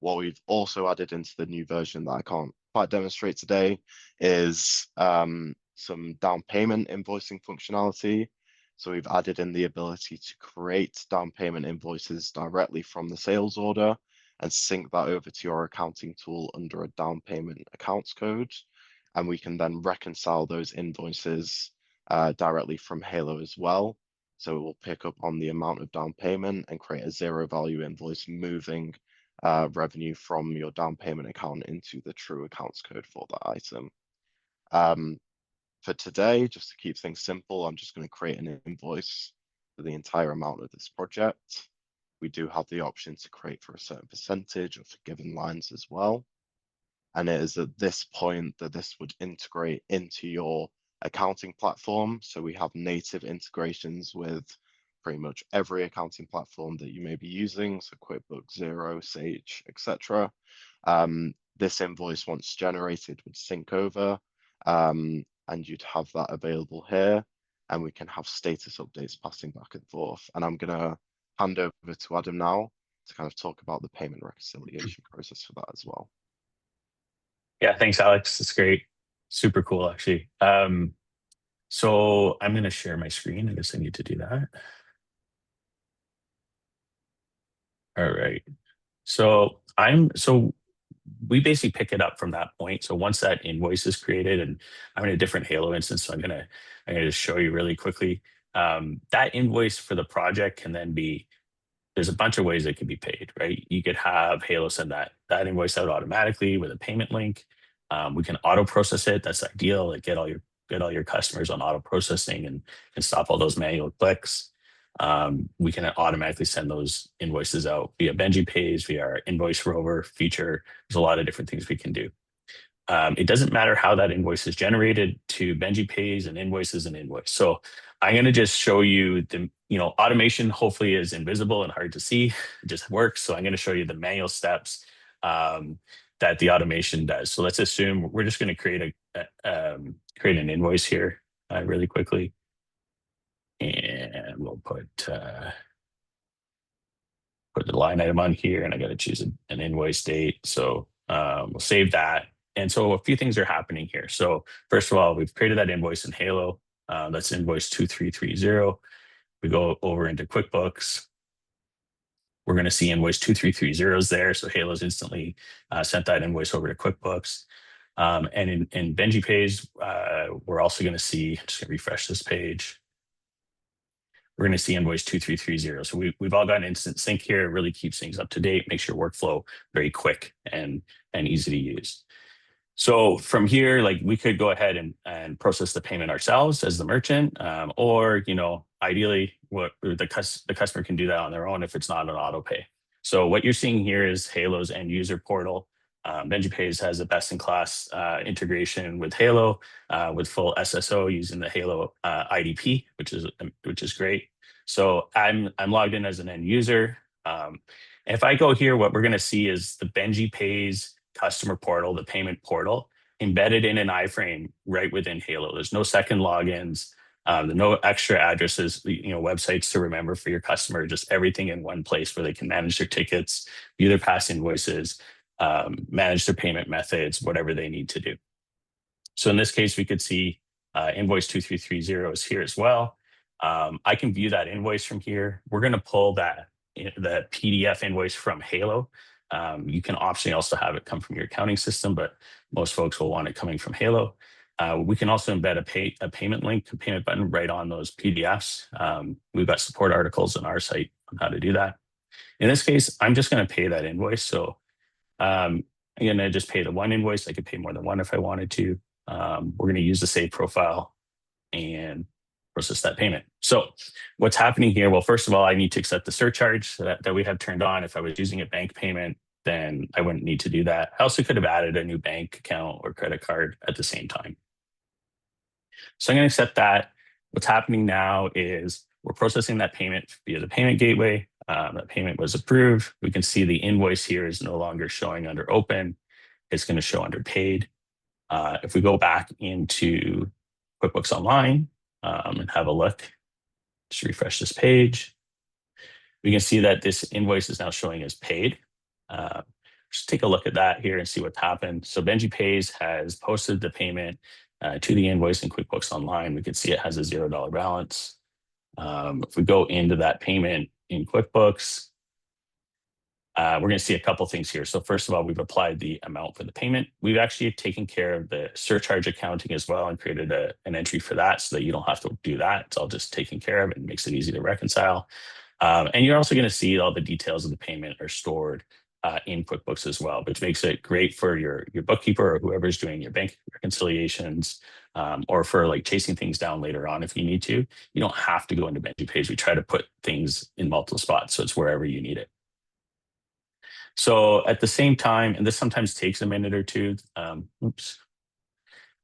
What we've also added into the new version that I can't quite demonstrate today is some down payment invoicing functionality. So we've added in the ability to create down payment invoices directly from the sales order and sync that over to your accounting tool under a down payment accounts code. And we can then reconcile those invoices directly from Halo as well. So it will pick up on the amount of down payment and create a zero value invoice, moving revenue from your down payment account into the true accounts code for that item. For today, just to keep things simple, I'm just going to create an invoice for the entire amount of this project. We do have the option to create for a certain percentage or for given lines as well. And it is at this point that this would integrate into your accounting platform. So we have native integrations with pretty much every accounting platform that you may be using, so QuickBooks, Xero, Sage, etc. This invoice, once generated, would sync over, and you'd have that available here, and we can have status updates passing back and forth. And I'm going to hand over to Adam now to kind of talk about the payment reconciliation process for that as well. Yeah, thanks, Alex. That's great. Super cool, actually. So I'm going to share my screen. I guess I need to do that. All right. So we basically pick it up from that point. So once that invoice is created, and I'm in a different Halo instance, so I'm gonna just show you really quickly. That invoice for the project can then be, there's a bunch of ways it can be paid, right? You could have Halo send that invoice out automatically with a payment link. We can auto process it. That's ideal. Like get all your customers on auto processing and stop all those manual clicks. We can automatically send those invoices out via Benji Pays, via our invoice rover feature. There's a lot of different things we can do. It doesn't matter how that invoice is generated. To Benji Pays, an invoice is an invoice. So I'm going to just show you the, automation hopefully is invisible and hard to see. It just works. So I'm going to show you the manual steps that the automation does. So let's assume we're just going to create an invoice here really quickly. And we'll put the line item on here, and I got to choose an invoice date. So we'll save that. And so a few things are happening here. So first of all, we've created that invoice in Halo. That's invoice 2330. We go over into QuickBooks. We're going to see invoice 2330 is there. So Halo's instantly sent that invoice over to QuickBooks. And in Benji Pays, we're also going to see, just going to refresh this page. We're going to see invoice 2330. So we've all got an instant sync here. It really keeps things up to date, makes your workflow very quick and easy to use. So from here, like we could go ahead and process the payment ourselves as the merchant, or ideally, what the customer can do that on their own if it's not an auto pay. So what you're seeing here is Halo's end user portal. Benji Pays has a best-in-class integration with Halo, with full SSO using the Halo IDP, which is great. So I'm logged in as an end user. If I go here, what we're going to see is the Benji Pays customer portal, the payment portal, embedded in an iframe right within Halo. There's no second logins, no extra addresses, websites to remember for your customer, just everything in one place where they can manage their tickets, view their past invoices, manage their payment methods, whatever they need to do. So in this case, we could see invoice 2330 is here as well. I can view that invoice from here. We're going to pull the PDF invoice from Halo. You can optionally also have it come from your accounting system, but most folks will want it coming from Halo. We can also embed a payment link, a payment button right on those PDFs. We've got support articles on our site on how to do that. In this case, I'm just going to pay that invoice. So I'm going to just pay the one invoice. I could pay more than one if I wanted to. We're going to use the save profile, and process that payment. So what's happening here? Well, first of all, I need to accept the surcharge that we have turned on. If I was using a bank payment, then I wouldn't need to do that. I also could have added a new bank account or credit card at the same time. So I'm going to accept that. What's happening now is we're processing that payment via the payment gateway. That payment was approved. We can see the invoice here is no longer showing under open. It's going to show under paid. If we go back into QuickBooks Online and have a look, just refresh this page, we can see that this invoice is now showing as paid. Just take a look at that here and see what's happened. So Benji Pays has posted the payment to the invoice in QuickBooks Online. We can see it has a $0 balance. If we go into that payment in QuickBooks, we're going to see a couple things here. So first of all, we've applied the amount for the payment. We've actually taken care of the surcharge accounting as well and created an entry for that so that you don't have to do that. It's all just taken care of and makes it easy to reconcile. And you're also going to see all the details of the payment are stored in QuickBooks as well, which makes it great for your bookkeeper or whoever's doing your bank reconciliations, or for like chasing things down later on if you need to. You don't have to go into Benji Pays. We try to put things in multiple spots, so it's wherever you need it. So at the same time, and this sometimes takes a minute or two.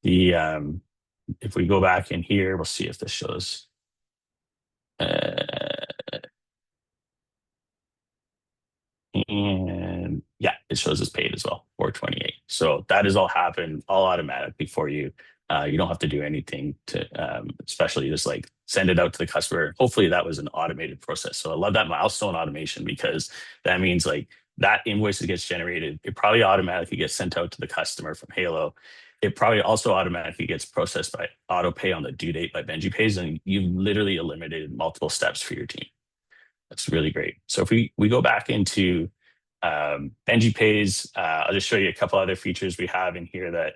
If we go back in here, we'll see if this shows. And yeah, it shows as paid as well, 428. So that has all happened, all automatically for you. You don't have to do anything to, especially just like send it out to the customer. Hopefully that was an automated process. So I love that milestone automation, because that means like that invoice that gets generated, it probably automatically gets sent out to the customer from Halo. It probably also automatically gets processed by AutoPay on the due date by Benji Pays, and you've literally eliminated multiple steps for your team. That's really great. So if we go back into Benji Pays, I'll just show you a couple other features we have in here that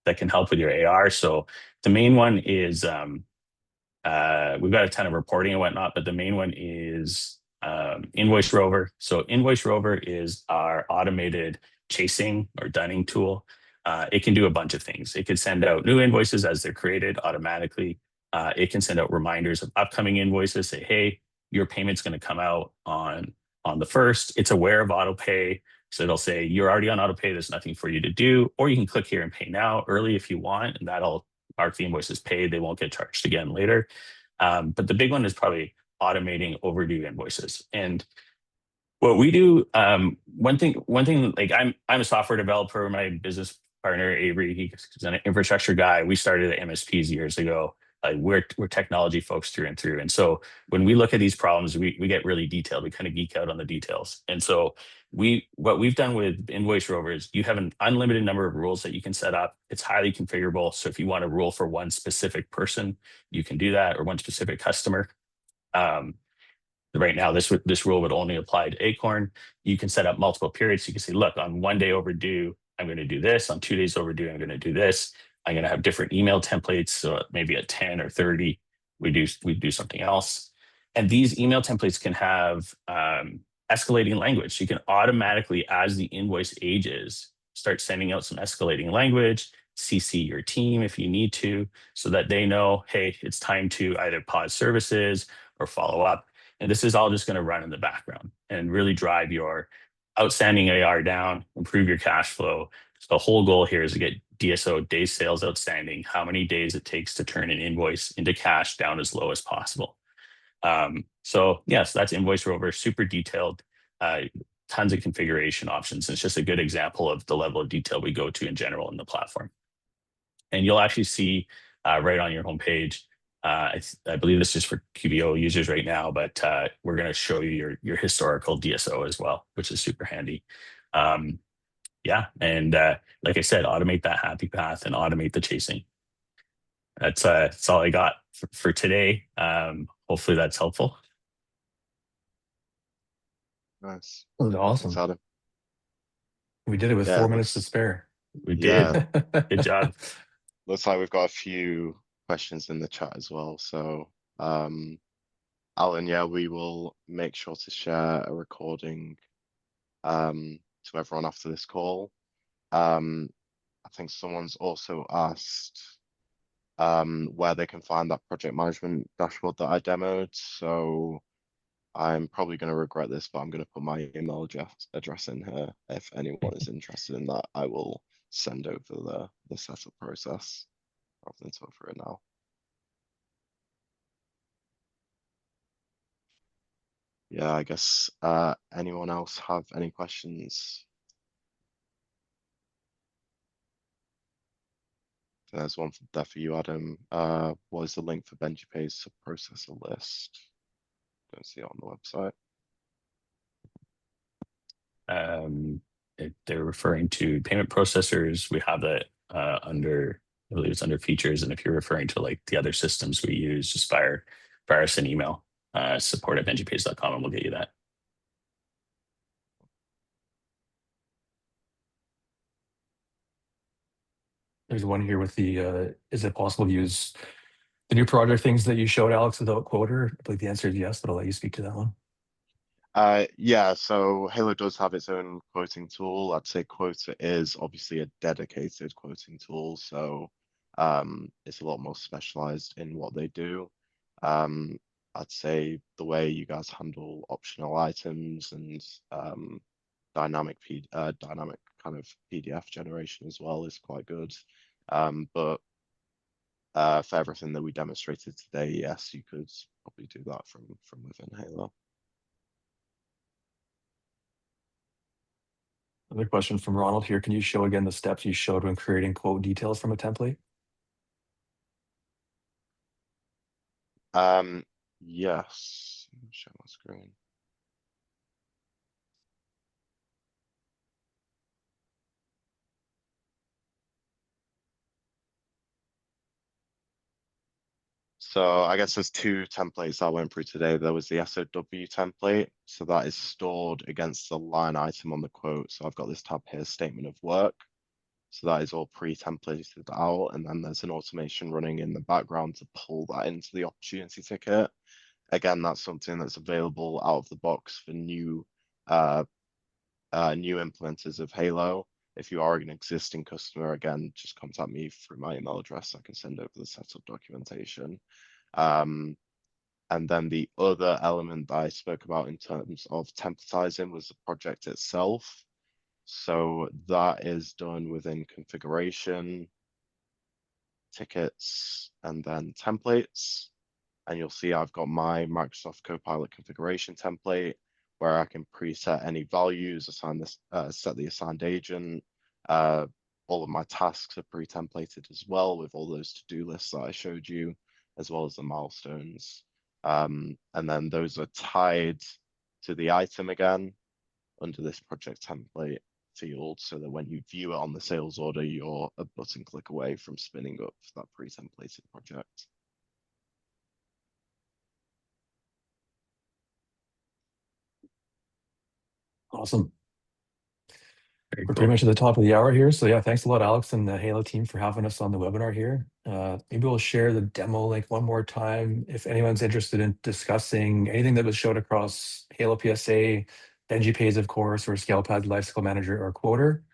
that can help with your AR. So the main one is we've got a ton of reporting and whatnot, but the main one is Invoice Rover. So Invoice Rover is our automated chasing or dunning tool. It can do a bunch of things. It can send out new invoices as they're created automatically. It can send out reminders of upcoming invoices, say, hey, your payment's going to come out on the 1st. It's aware of autopay. So it'll say, you're already on autopay. There's nothing for you to do. Or you can click here and pay now early if you want, and that'll mark the invoice as paid. They won't get charged again later. But the big one is probably automating overdue invoices. And what we do, one thing, like I'm a software developer. My business partner, Avery, he's an infrastructure guy. We started at MSPs years ago. We're technology folks through and through. And so when we look at these problems, we get really detailed. We kind of geek out on the details. And so what we've done with Invoice Rover is you have an unlimited number of rules that you can set up. It's highly configurable. So if you want a rule for one specific person, you can do that, or one specific customer. Right now, this rule would only apply to Acorn. You can set up multiple periods. You can say, look, on 1 day overdue, I'm going to do this. On 2 days overdue, I'm going to do this. I'm going to have different email templates. So maybe at 10 or 30, we do something else. And these email templates can have escalating language. You can automatically, as the invoice ages, start sending out some escalating language, CC your team if you need to, so that they know, hey, it's time to either pause services or follow up. And this is all just going to run in the background and really drive your outstanding AR down, improve your cash flow. So the whole goal here is to get DSO, days sales outstanding, how many days it takes to turn an invoice into cash, down as low as possible. So yes, that's Invoice Rover, super detailed, tons of configuration options. It's just a good example of the level of detail we go to in general in the platform. And you'll actually see right on your homepage, I believe this is for QBO users right now, but we're going to show you your historical DSO as well, which is super handy. Yeah, and like I said, automate that happy path and automate the chasing. That's all I got for today. Hopefully that's helpful. Nice. That was awesome. Thanks, Adam. We did it with 4 minutes to spare. We did. Good job. Looks like we've got a few questions in the chat as well. So, Alan, yeah, we will make sure to share a recording to everyone after this call. I think someone's also asked where they can find that project management dashboard that I demoed. So I'm probably going to regret this, but I'm going to put my email address in here. If anyone is interested in that, I will send over the setup process rather than talk through it now. Yeah, I guess anyone else have any questions? There's one there for you, Adam. What is the link for Benji Pays processor list? Don't see it on the website. If they're referring to payment processors, we have that under, I believe it's under features. And if you're referring to like the other systems we use, just fire us an email, support@benjipays.com, and we'll get you that. There's one here with the, is it possible to use the new project things that you showed, Alex, without Quoter? I believe the answer is yes, but I'll let you speak to that one. Yeah, so Halo does have its own quoting tool. I'd say Quota is obviously a dedicated quoting tool, so it's a lot more specialized in what they do. I'd say the way you guys handle optional items and dynamic kind of PDF generation as well is quite good. But for everything that we demonstrated today, yes, you could probably do that from within Halo. Another question from Ronald here. Can you show again the steps you showed when creating quote details from a template? Yes. Share my screen. So I guess there's two templates I went through today. There was the SOW template. So that is stored against the line item on the quote. So I've got this tab here, statement of work. So that is all pre-templated out. And then there's an automation running in the background to pull that into the opportunity ticket. Again, that's something that's available out of the box for new implementers of Halo. If you are an existing customer, again, just contact me through my email address. I can send over the setup documentation. And then the other element that I spoke about in terms of templatizing was the project itself. So that is done within configuration, tickets, and then templates. And you'll see I've got my Microsoft Copilot configuration template where I can preset any values, assign this, set the assigned agent. All of my tasks are pre-templated as well with all those to-do lists that I showed you, as well as the milestones. And then those are tied to the item again under this project template field, so that when you view it on the sales order, you're a button click away from spinning up that pre-templated project. Awesome. Very We're cool. pretty much at the top of the hour here. So yeah, thanks a lot, Alex and the Halo team for having us on the webinar here. Maybe we'll share the demo link one more time. If anyone's interested in discussing anything that was showed across HaloPSA, Benji Pays, of course, or ScalePad Lifecycle Manager or Quoter,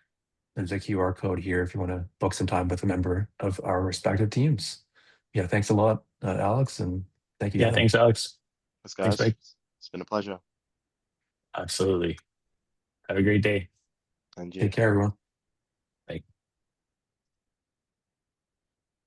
there's a QR code here if you want to book some time with a member of our respective teams. Yeah, thanks a lot, Alex, and thank you. Yeah, Adam. thanks, Alex. Thanks, guys. Thanks, Mike. It's been a pleasure. Absolutely. Have a great day. And you. Take care, everyone.